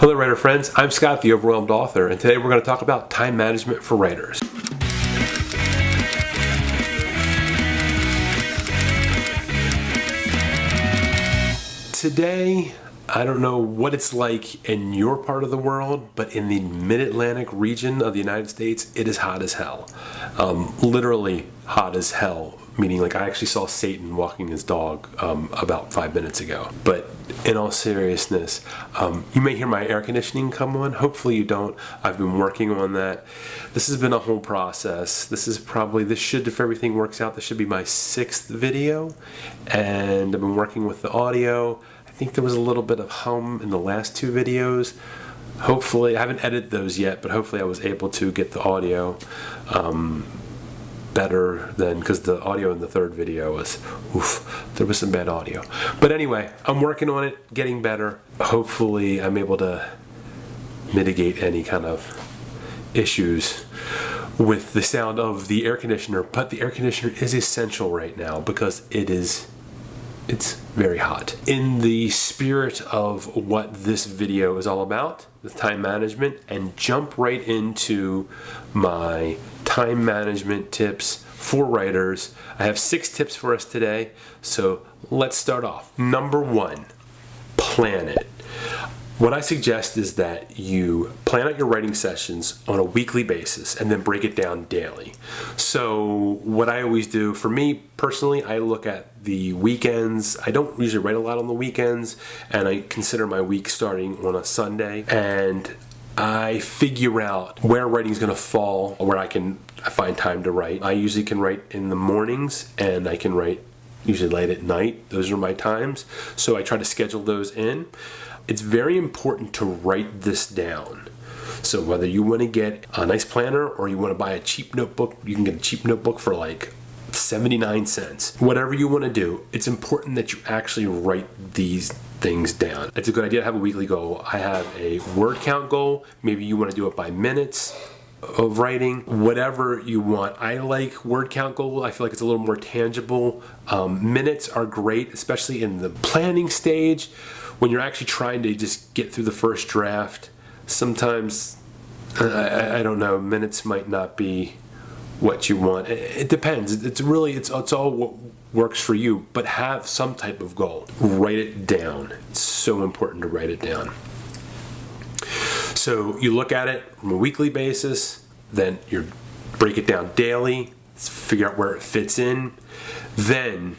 Hello writer friends, I'm Scott the Overwhelmed Author, and today we're going to talk about time management for writers. Today, I don't know what it's like in your part of the world, but in the mid-Atlantic region of the United States, it is hot as hell. Literally hot as hell, meaning like I actually saw Satan walking his dog about 5 minutes ago. But in all seriousness, you may hear my air conditioning come on. Hopefully you don't. I've been working on that. This has been a whole process. This should, if everything works out, this should be my 6th video. And I've been working with the audio. I think there was a little bit of hum in the last 2 videos. Hopefully, I haven't edited those yet, but hopefully I was able to get the audio better than, because the audio in the 3rd video was, there was some bad audio. But anyway, I'm working on it, getting better. Hopefully I'm able to mitigate any kind of issues with the sound of the air conditioner. But the air conditioner is essential right now because it's very hot. In the spirit of what this video is all about, with time management, and jump right into my time management tips for writers. I have 6 tips for us today, so let's start off. Number 1, plan it. What I suggest is that you plan out your writing sessions on a weekly basis and then break it down daily. So what I always do, for me personally, I look at the weekends. I don't usually write a lot on the weekends, and I consider my week starting on a Sunday, and I figure out where writing is going to fall, where I find time to write. I usually can write in the mornings, and I can write usually late at night. Those are my times, so I try to schedule those in. It's very important to write this down. So whether you want to get a nice planner or you want to buy a cheap notebook, you can get a cheap notebook for like 79 cents. Whatever you want to do, it's important that you actually write these things down. It's a good idea to have a weekly goal. I have a word count goal. Maybe you want to do it by minutes of writing, whatever you want. I like word count goal. I feel like it's a little more tangible. Minutes are great, especially in the planning stage. When you're actually trying to just get through the first draft, sometimes, I don't know, minutes might not be what you want. It depends. It's all what works for you, but have some type of goal. Write it down. It's so important to write it down. So you look at it from a weekly basis, then you break it down daily, figure out where it fits in. Then,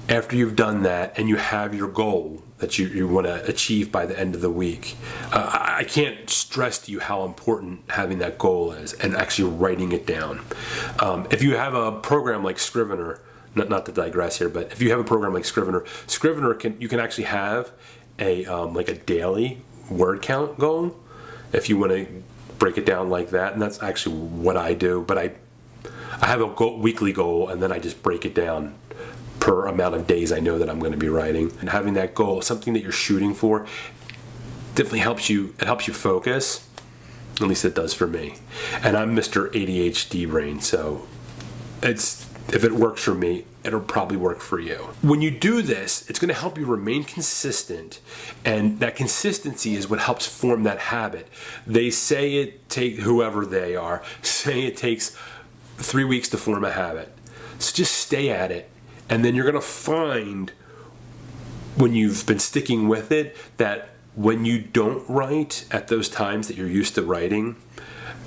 after you've done that and you have your goal that you want to achieve by the end of the week, I can't stress to you how important having that goal is and actually writing it down. If you have a program like Scrivener, not to digress here, but if you have a program like Scrivener, you can actually have a like a daily word count goal if you want to break it down like that, and that's actually what I do. But I have a weekly goal, and then I just break it down per amount of days I know that I'm going to be writing. And having that goal, something that you're shooting for, definitely helps you. It helps you focus. At least it does for me. And I'm Mr. ADHD brain, so if it works for me, it'll probably work for you. When you do this, it's going to help you remain consistent, and that consistency is what helps form that habit. They say whoever they are, say it takes 3 weeks to form a habit. So just stay at it. And then you're going to find, when you've been sticking with it, that when you don't write at those times that you're used to writing,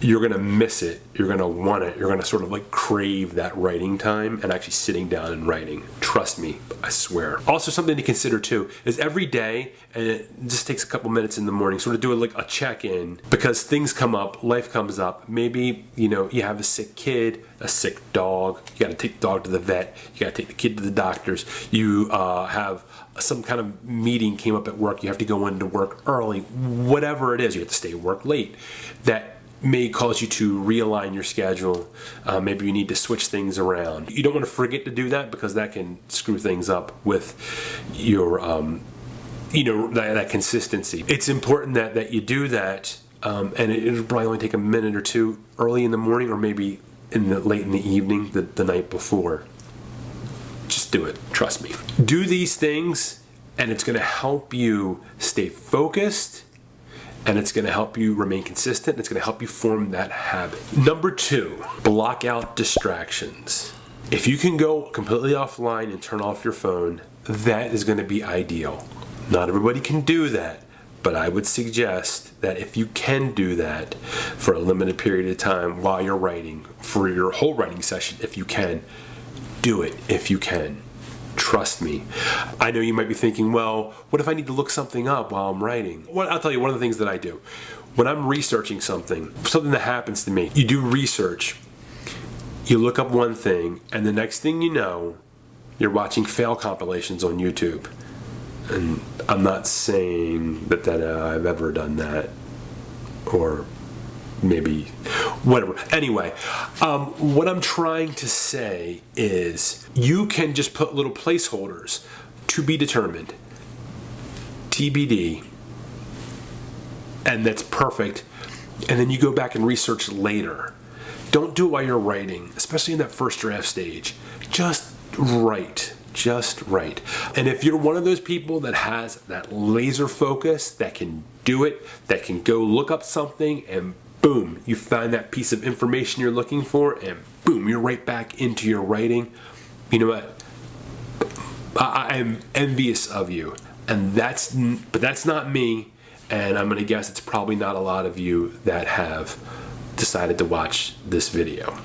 you're going to miss it. You're going to want it. You're going to sort of like crave that writing time and actually sitting down and writing. Trust me, I swear. Also, something to consider too is every day, and it just takes a couple minutes in the morning, sort of do like a check-in, because things come up, life comes up. Maybe, you have a sick kid, a sick dog. You got to take the dog to the vet. You got to take the kid to the doctors. You have some kind of meeting came up at work. You have to go into work early. Whatever it is, you have to stay at work late. That may cause you to realign your schedule. Maybe you need to switch things around. You don't want to forget to do that, because that can screw things up with your, that consistency. It's important that you do that, and it'll probably only take a minute or two early in the morning, or maybe late in the evening, the night before. Just do it. Trust me. Do these things, and it's going to help you stay focused and it's going to help you remain consistent. It's going to help you form that habit. Number 2, block out distractions. If you can go completely offline and turn off your phone, that is going to be ideal. Not everybody can do that, but I would suggest that if you can do that for a limited period of time while you're writing, for your whole writing session, if you can, do it if you can. Trust me. I know you might be thinking, well, what if I need to look something up while I'm writing? Well, I'll tell you one of the things that I do. When I'm researching something that happens to me, you do research, you look up one thing, and the next thing you know, you're watching fail compilations on YouTube. And I'm not saying that I've ever done that, or maybe whatever. Anyway, what I'm trying to say is you can just put little placeholders, to be determined, TBD, and that's perfect. And then you go back and research later. Don't do it while you're writing, especially in that first draft stage. Just write. And if you're one of those people that has that laser focus, that can do it, that can go look up something and boom, you find that piece of information you're looking for and boom, you're right back into your writing. You know what? I am envious of you. But that's not me, and I'm going to guess it's probably not a lot of you that have decided to watch this video.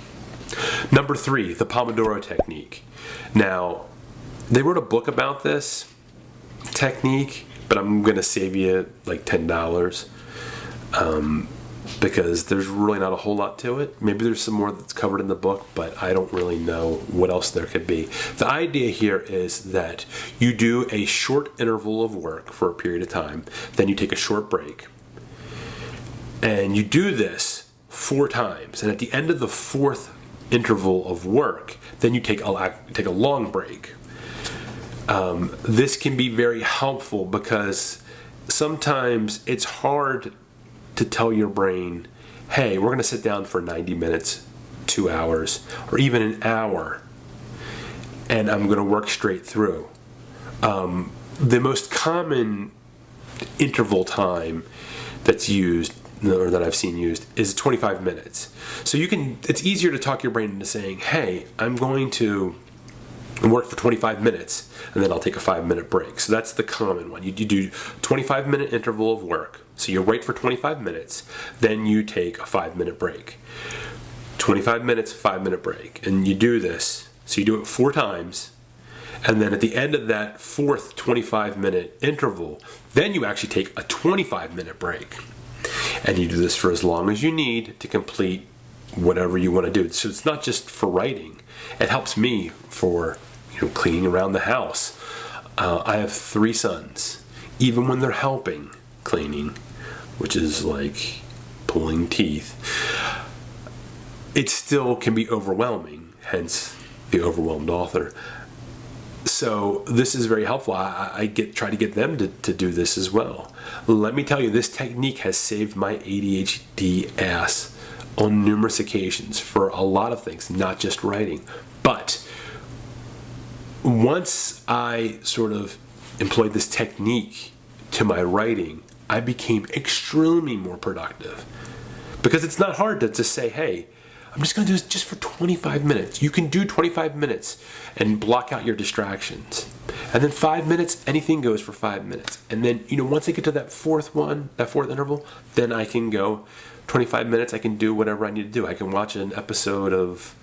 Number 3, the Pomodoro Technique. Now, they wrote a book about this technique, but I'm going to save you like $10 because there's really not a whole lot to it. Maybe there's some more that's covered in the book, but I don't really know what else there could be. The idea here is that you do a short interval of work for a period of time, then you take a short break, and you do this 4 times, and at the end of the 4th interval of work, then you take a long break. This can be very helpful because sometimes it's hard to tell your brain, hey, we're going to sit down for 90 minutes, 2 hours, or even an hour, and I'm going to work straight through. The most common interval time that's used, or that I've seen used, is 25 minutes. So it's easier to talk your brain into saying, hey, I'm going to work for 25 minutes, and then I'll take a 5-minute break. So that's the common one. You do 25-minute interval of work. So you write for 25 minutes, then you take a 5-minute break. 25 minutes, 5-minute break. And you do this. So you do it 4 times, and then at the end of that 4th 25-minute interval, then you actually take a 25-minute break. And you do this for as long as you need to complete whatever you want to do. So it's not just for writing. It helps me for cleaning around the house. I have 3 sons. Even when they're helping cleaning, which is like pulling teeth, it still can be overwhelming, hence the overwhelmed author. So this is very helpful. I try to get them to do this as well. Let me tell you, this technique has saved my ADHD ass on numerous occasions for a lot of things, not just writing. But once I sort of employed this technique to my writing, I became extremely more productive. Because it's not hard to just say, hey, I'm just going to do this just for 25 minutes. You can do 25 minutes and block out your distractions. And then 5 minutes, anything goes for 5 minutes. And then, once I get to that 4th interval, then I can go 25 minutes. I can do whatever I need to do. I can watch an episode of,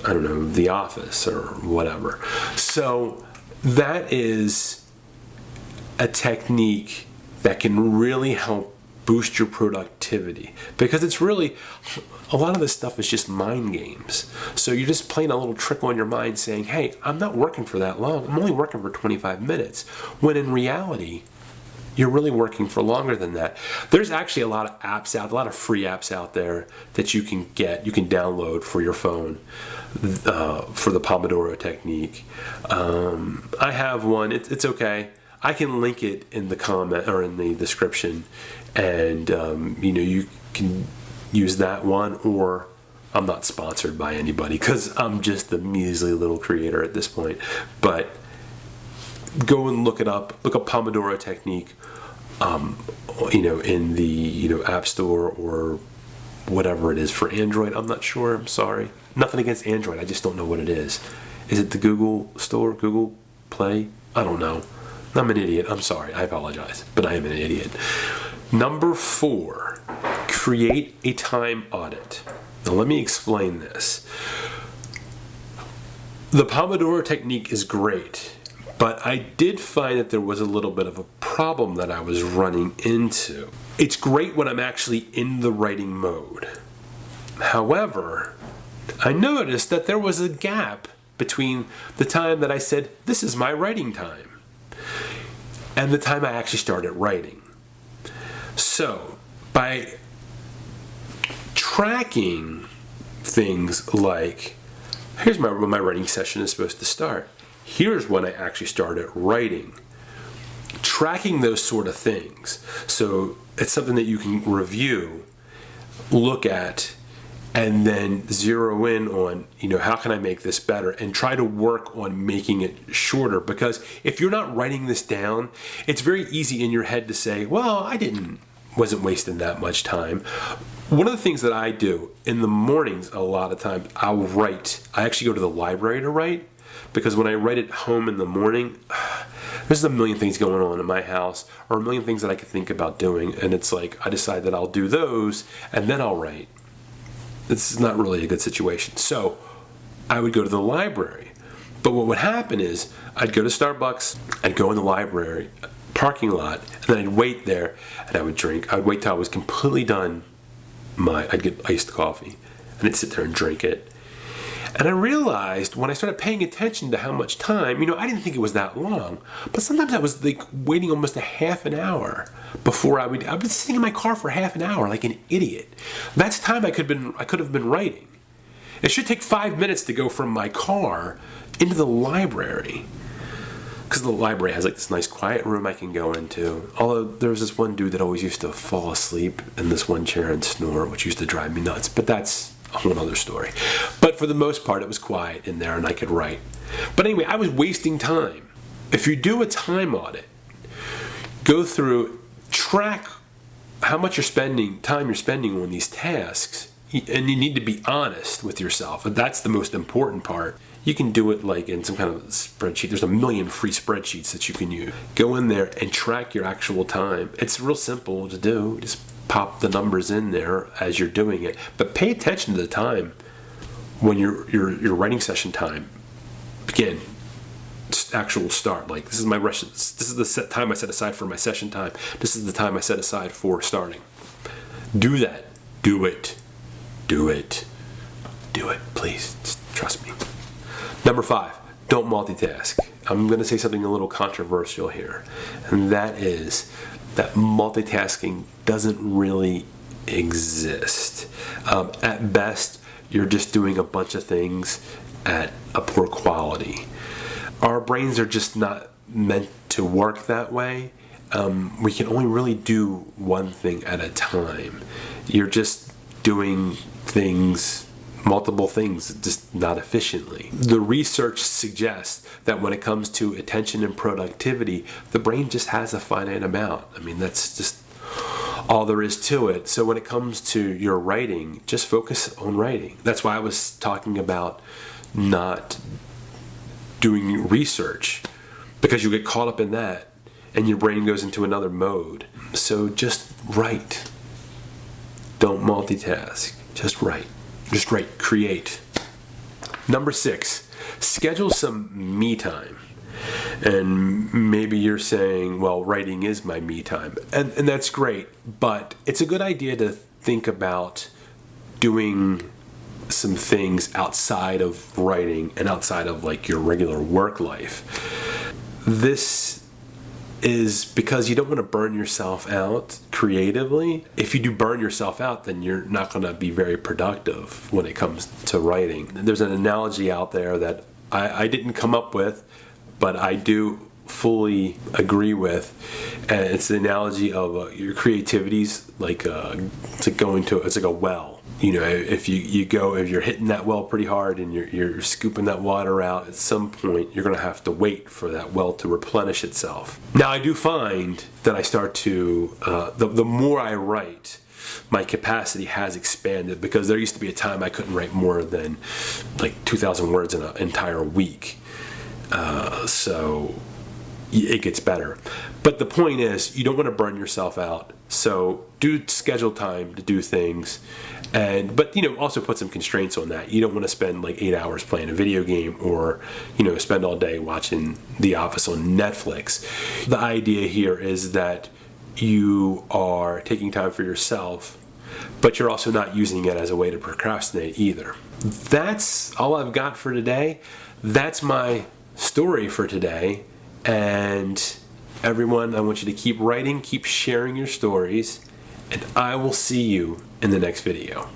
I don't know, The Office or whatever. So that is a technique that can really help boost your productivity, because it's really, a lot of this stuff is just mind games. So you're just playing a little trick on your mind saying, hey, I'm not working for that long. I'm only working for 25 minutes. When in reality, you're really working for longer than that. There's actually a lot of apps out, a lot of free apps out there that you can download for your phone for the Pomodoro Technique. I have one. It's okay. I can link it in the comment or in the description, and you can use that one. Or I'm not sponsored by anybody because I'm just the measly little creator at this point. But go and look it up. Look up Pomodoro Technique. in the App Store or whatever it is for Android. I'm not sure. I'm sorry. Nothing against Android. I just don't know what it is. Is it the Google Store, Google Play? I don't know. I'm an idiot. I'm sorry. I apologize, but I am an idiot. Number 4, create a time audit. Now let me explain this. The Pomodoro Technique is great, but I did find that there was a little bit of a problem that I was running into. It's great when I'm actually in the writing mode. However, I noticed that there was a gap between the time that I said, this is my writing time, and the time I actually started writing. So, by tracking things like, here's when my writing session is supposed to start. Here's when I actually started writing. Tracking those sort of things. So it's something that you can review, look at, and then zero in on, how can I make this better, and try to work on making it shorter. Because if you're not writing this down, it's very easy in your head to say, well, wasn't wasting that much time. One of the things that I do in the mornings, a lot of times, I'll write. I actually go to the library to write, because when I write at home in the morning, there's a million things going on in my house, or a million things that I could think about doing, and it's like I decide that I'll do those, and then I'll write. This is not really a good situation. So I would go to the library. But what would happen is I'd go to Starbucks, I'd go in the library parking lot, and then I'd wait there, and I would drink. I would wait till I was completely done. I'd get iced coffee, and I'd sit there and drink it. And I realized when I started paying attention to how much time, I didn't think it was that long, but sometimes I was like waiting almost a half an hour before I would be sitting in my car for half an hour like an idiot. That's time I could have been writing. It should take 5 minutes to go from my car into the library, because the library has like this nice quiet room I can go into. Although there was this one dude that always used to fall asleep in this one chair and snore, which used to drive me nuts, but that's a whole other story. But for the most part, it was quiet in there and I could write. But anyway, I was wasting time. If you do a time audit, go through, track how much time you're spending on these tasks, and you need to be honest with yourself. And that's the most important part. You can do it like in some kind of spreadsheet. There's a million free spreadsheets that you can use. Go in there and track your actual time. It's real simple to do. Just pop the numbers in there as you're doing it. But pay attention to the time when your writing session time. Again, actual start. Like this is the time I set aside for my session time. This is the time I set aside for starting. Do that. Do it. Do it. Do it. Please. Just trust me. Number 5, don't multitask. I'm going to say something a little controversial here, and that is that multitasking doesn't really exist. At best, you're just doing a bunch of things at a poor quality. Our brains are just not meant to work that way. We can only really do one thing at a time. You're just doing multiple things, just not efficiently. The research suggests that when it comes to attention and productivity, the brain just has a finite amount. That's just all there is to it. So when it comes to your writing, just focus on writing. That's why I was talking about not doing research, because you get caught up in that and your brain goes into another mode. So just write. Don't multitask. Just write. Just write. Create. Number 6, schedule some me time. And maybe you're saying, well, writing is my me time. And that's great. But it's a good idea to think about doing some things outside of writing and outside of like your regular work life. This is because you don't want to burn yourself out creatively. If you do burn yourself out, then you're not going to be very productive when it comes to writing. There's an analogy out there that I didn't come up with, but I do fully agree with, and it's the analogy of your creativity's like it's like a well. if you're hitting that well pretty hard and you're scooping that water out, at some point you're going to have to wait for that well to replenish itself. Now, I do find that I start to, the more I write, my capacity has expanded, because there used to be a time I couldn't write more than like 2,000 words in an entire week. So it gets better. But the point is, you don't want to burn yourself out. So do schedule time to do things, but also put some constraints on that. You don't want to spend like 8 hours playing a video game, or spend all day watching The Office on Netflix. The idea here is that you are taking time for yourself, but you're also not using it as a way to procrastinate either. That's all I've got for today. That's my story for today. And everyone, I want you to keep writing, keep sharing your stories, and I will see you in the next video.